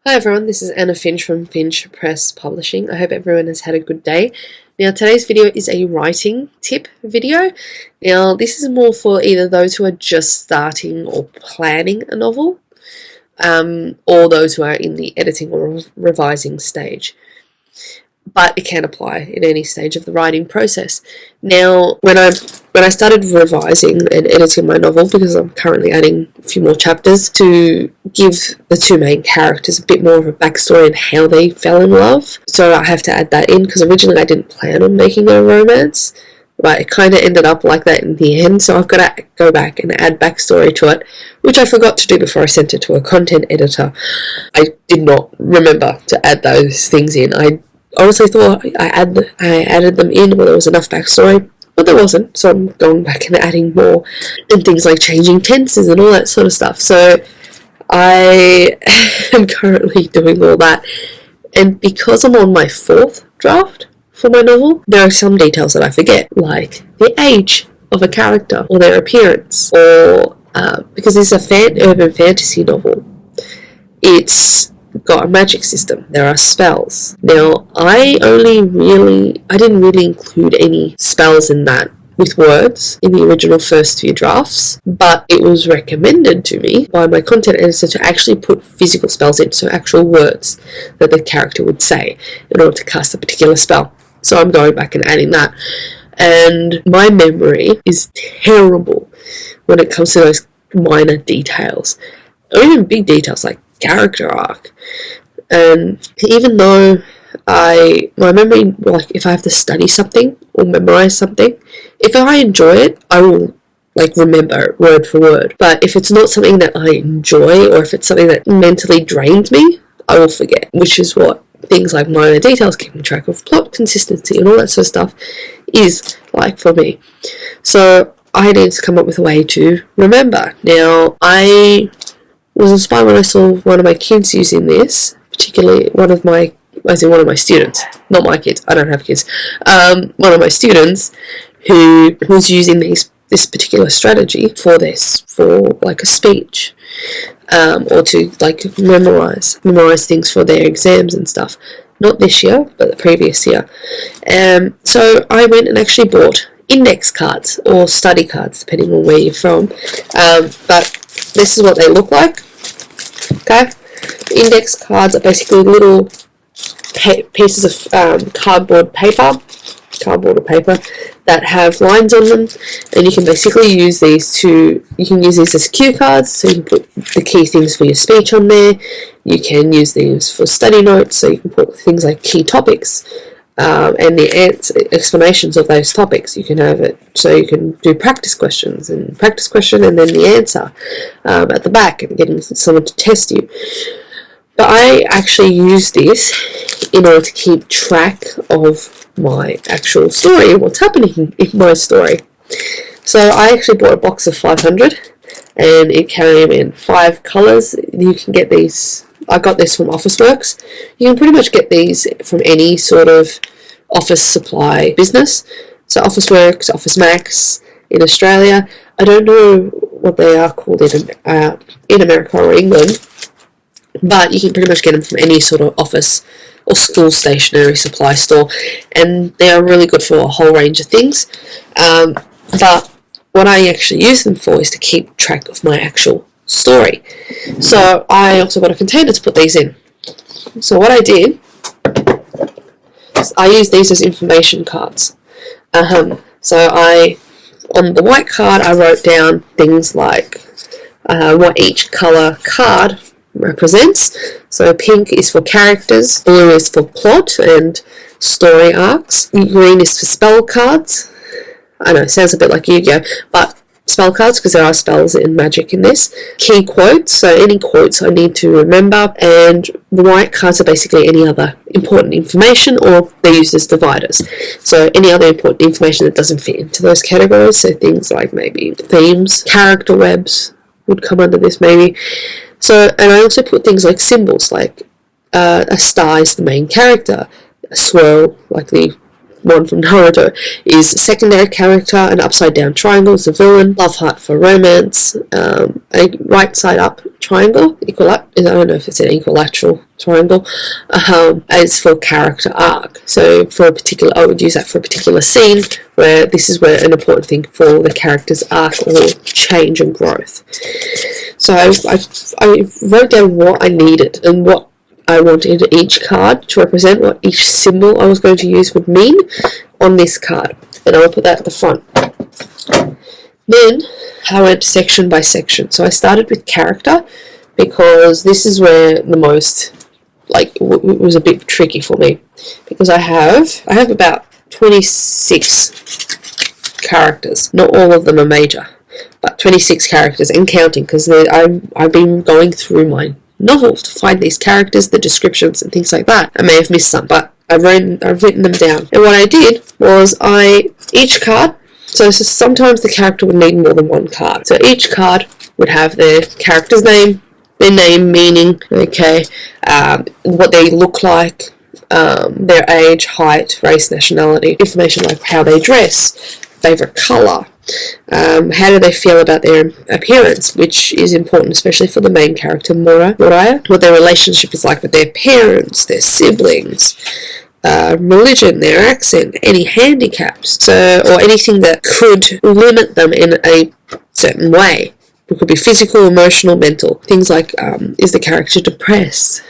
Hi everyone, this is Anna Finch from Finch Press Publishing. I hope everyone has had a good day. Now today's video is a writing tip video. Now this is more for either those who are just starting or planning a novel, or those who are in the editing or revising stage. But it can apply in any stage of the writing process. Now, when I started revising and editing my novel, because I'm currently adding a few more chapters to give the two main characters a bit more of a backstory and how they fell in love, so I have to add that in because originally I didn't plan on making a romance, but it kind of ended up like that in the end, so I've got to go back and add backstory to it, which I forgot to do before I sent it to a content editor. I did not remember to add those things in. I honestly thought I added them in where there was enough backstory, but there wasn't, so I'm going back and adding more, and things like changing tenses and all that sort of stuff. So I am currently doing all that, and because I'm on my fourth draft for my novel, there are some details that I forget, like the age of a character or their appearance, or because it's a urban fantasy novel, it's got a magic system. There are spells. Now, I didn't really include any spells in that with words in the original first few drafts, but it was recommended to me by my content editor to actually put physical spells in, so actual words that the character would say in order to cast a particular spell. So I'm going back and adding that. And my memory is terrible when it comes to those minor details, or even big details like character arc. And even though my memory, like if I have to study something or memorize something, if I enjoy it, I will remember it word for word. But if it's not something that I enjoy, or if it's something that mentally drains me, I will forget, which is what things like minor details, keeping track of plot consistency and all that sort of stuff is like for me. So I need to come up with a way to remember. Now, I was inspired when I saw one of my kids using this, particularly one of my students, not my kids, I don't have kids, one of my students who was using this particular strategy for like a speech, or to memorize things for their exams and stuff. Not this year, but the previous year. So I went and actually bought index cards or study cards, depending on where you're from. But this is what they look like. Okay, index cards are basically little pieces of cardboard or paper that have lines on them, and you can basically use these as cue cards, so you can put the key things for your speech on there. You can use these for study notes, so you can put things like key topics, and the explanations of those topics. You can have it so you can do practice question and then the answer at the back, and getting someone to test you. But I actually use this in order to keep track of my actual story and what's happening in my story. So I actually bought a box of 500, and it came in 5 colours. You can get these, I got this from Officeworks. You can pretty much get these from any sort of office supply business. So Officeworks, Office Max in Australia. I don't know what they are called in America or England, but you can pretty much get them from any sort of office or school stationery supply store, and they are really good for a whole range of things. But what I actually use them for is to keep track of my actual story. So I also got a container to put these in. So what I did is I use these as information cards. So on the white card, I wrote down things like what each colour card represents. So pink is for characters, blue is for plot and story arcs, green is for spell cards. I know, it sounds a bit like Yu-Gi-Oh, but spell cards, because there are spells and magic in this. Key quotes, so any quotes I need to remember, and the white cards are basically any other important information, or they're used as dividers. So any other important information that doesn't fit into those categories, so things like maybe themes, character webs would come under this maybe. So, and I also put things like symbols, like a star is the main character, a swirl, like the one from Naruto, is secondary character, an upside down triangle is the villain, love heart for romance, a right side up triangle, I don't know if it's an equilateral triangle, is for character arc. So for a particular, I would use that for a particular scene where this is where an important thing for the character's arc or change and growth. So I wrote down what I needed and what I wanted each card to represent, what each symbol I was going to use would mean on this card, and I will put that at the front. Then I went section by section. So I started with character because this is where the most, it was a bit tricky for me, because I have about 26 characters. Not all of them are major, but 26 characters and counting, because I've been going through my novel to find these characters, the descriptions and things like that. I may have missed some, but I've written them down. And what I did was each card, so sometimes the character would need more than one card. So each card would have their character's name, their name, meaning, okay, what they look like, their age, height, race, nationality, information like how they dress, favorite color, how do they feel about their appearance, which is important especially for the main character Moriah, what their relationship is like with their parents, their siblings, religion, their accent, any handicaps, or anything that could limit them in a certain way. It could be physical, emotional, mental. Things like, is the character depressed?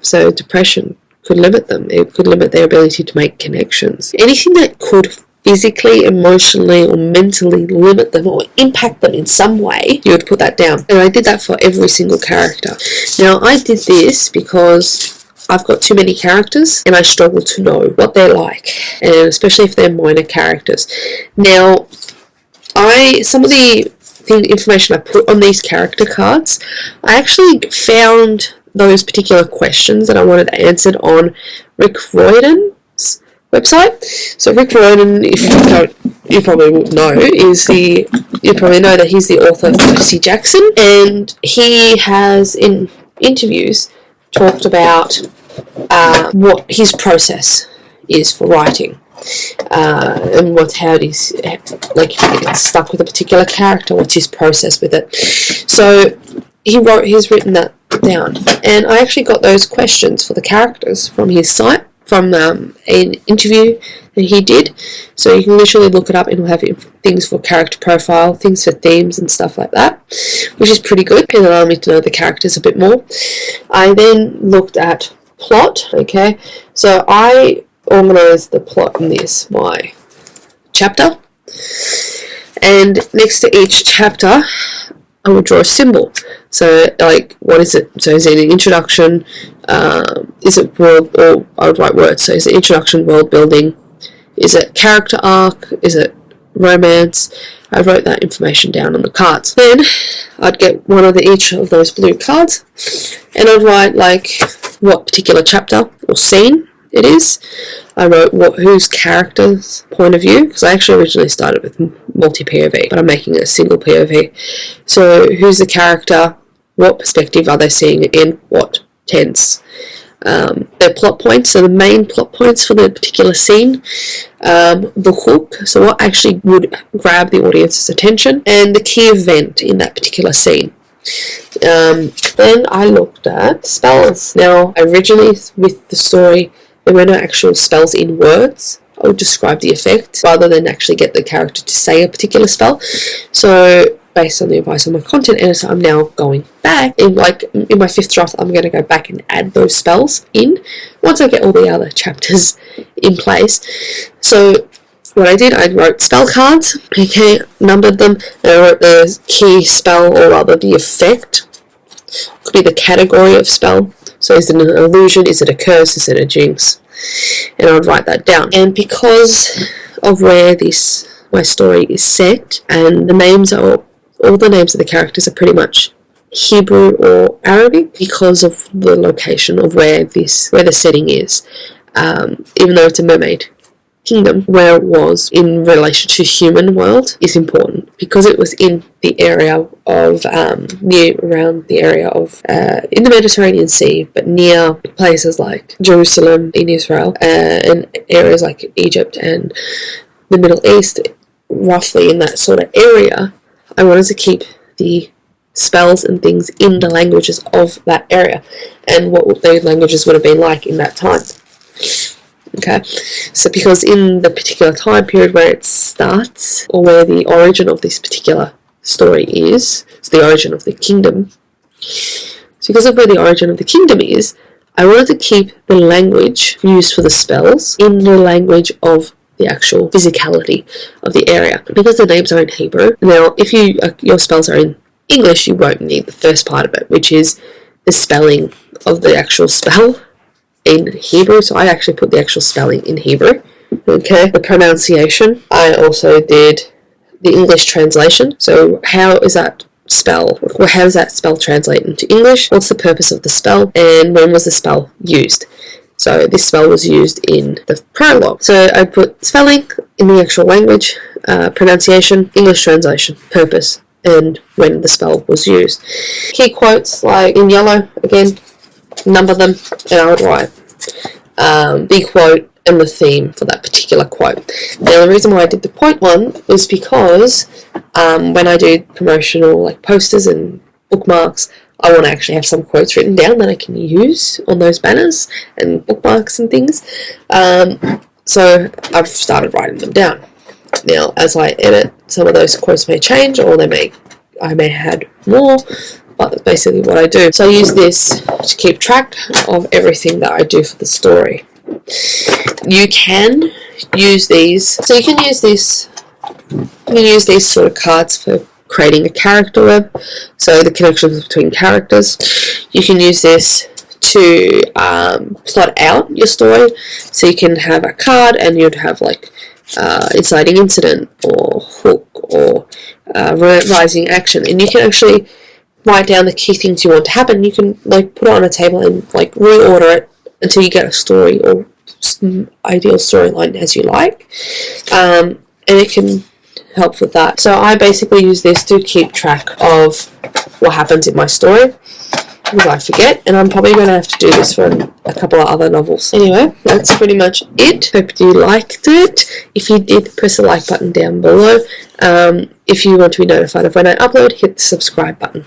So depression could limit them. It could limit their ability to make connections. Anything that could physically, emotionally, or mentally limit them or impact them in some way, you would put that down. And I did that for every single character. Now, I did this because I've got too many characters and I struggle to know what they're like, and especially if they're minor characters. Now, some of the information I put on these character cards, I actually found those particular questions that I wanted answered on Rick Riordan's website. So Rick Riordan, if you don't, you probably would know, you probably know that he's the author of Percy Jackson, and he has in interviews talked about what his process is for writing, and how it is, like if he gets stuck with a particular character, what's his process with it. So he's written that down, and I actually got those questions for the characters from his site, from an interview that he did. So you can literally look it up and it'll have things for character profile, things for themes and stuff like that, which is pretty good and allowed me to know the characters a bit more. I then looked at plot, okay, so I organised the plot in this by chapter, and next to each chapter I would draw a symbol. So, like, what is it? So, is it an introduction? Is it world? Or I would write words. So, is it introduction, world building? Is it character arc? Is it romance? I wrote that information down on the cards. Then I'd get one of each of those blue cards, and I'd write like what particular chapter or scene it is. I wrote whose character's point of view, because I actually originally started with multi-POV, but I'm making it a single POV. So who's the character, what perspective are they seeing, in what tense. Their plot points, so the main plot points for the particular scene, the hook, so what actually would grab the audience's attention, and the key event in that particular scene. Then I looked at spells. Now, originally with the story, there were no actual spells in words. I would describe the effect rather than actually get the character to say a particular spell. So, based on the advice of my content editor, I'm now going back, in my 5th draft, I'm going to go back and add those spells in once I get all the other chapters in place. So what I did, I wrote spell cards, okay, numbered them, and I wrote the key spell, or rather the effect. It could be the category of spell. So is it an illusion, is it a curse, is it a jinx? And I'd write that down. And because of where my story is set, and the names are all the names of the characters are pretty much Hebrew or Arabic, because of the location of where the setting is. Even though it's a mermaid kingdom, where it was in relation to human world, is important because it was in the area of around the area of in the Mediterranean Sea, but near places like Jerusalem in Israel and areas like Egypt and the Middle East, roughly in that sort of area. I wanted to keep the spells and things in the languages of that area and what those languages would have been like in that time. Okay, so because in the particular time period where it starts, or where the origin of this particular story is, so the origin of the kingdom, so because of where the origin of the kingdom is, I wanted to keep the language used for the spells in the language of the actual physicality of the area, because the names are in Hebrew. Now, if your spells are in English, you won't need the first part of it, which is the spelling of the actual spell in Hebrew. So I actually put the actual spelling in Hebrew. Okay, the pronunciation, I also did the English translation. So how does that spell translate into English? What's the purpose of the spell, and when was the spell used? So this spell was used in the prologue. So I put spelling in the actual language, pronunciation, English translation, purpose, and when the spell was used. Key quotes, like in yellow, again, number them, and I would write the quote and the theme for that particular quote. Now, the reason why I did the quote one was because when I do promotional like posters and bookmarks, I want to actually have some quotes written down that I can use on those banners and bookmarks and things. So I've started writing them down. Now, as I edit, some of those quotes may change, or I may add more, but that's basically what I do. So I use this to keep track of everything that I do for the story. You can use these. So you can use these sort of cards for creating a character web, so the connections between characters. You can use this to plot out your story, so you can have a card and you'd have like inciting incident or hook or rising action, and you can actually write down the key things you want to happen. You can like put it on a table and like reorder it until you get a story or ideal storyline as you like, and it can help with that. So I basically use this to keep track of what happens in my story, because I forget, and I'm probably going to have to do this for a couple of other novels. Anyway, that's pretty much it. Hope you liked it. If you did, press the like button down below. If you want to be notified of when I upload, hit the subscribe button.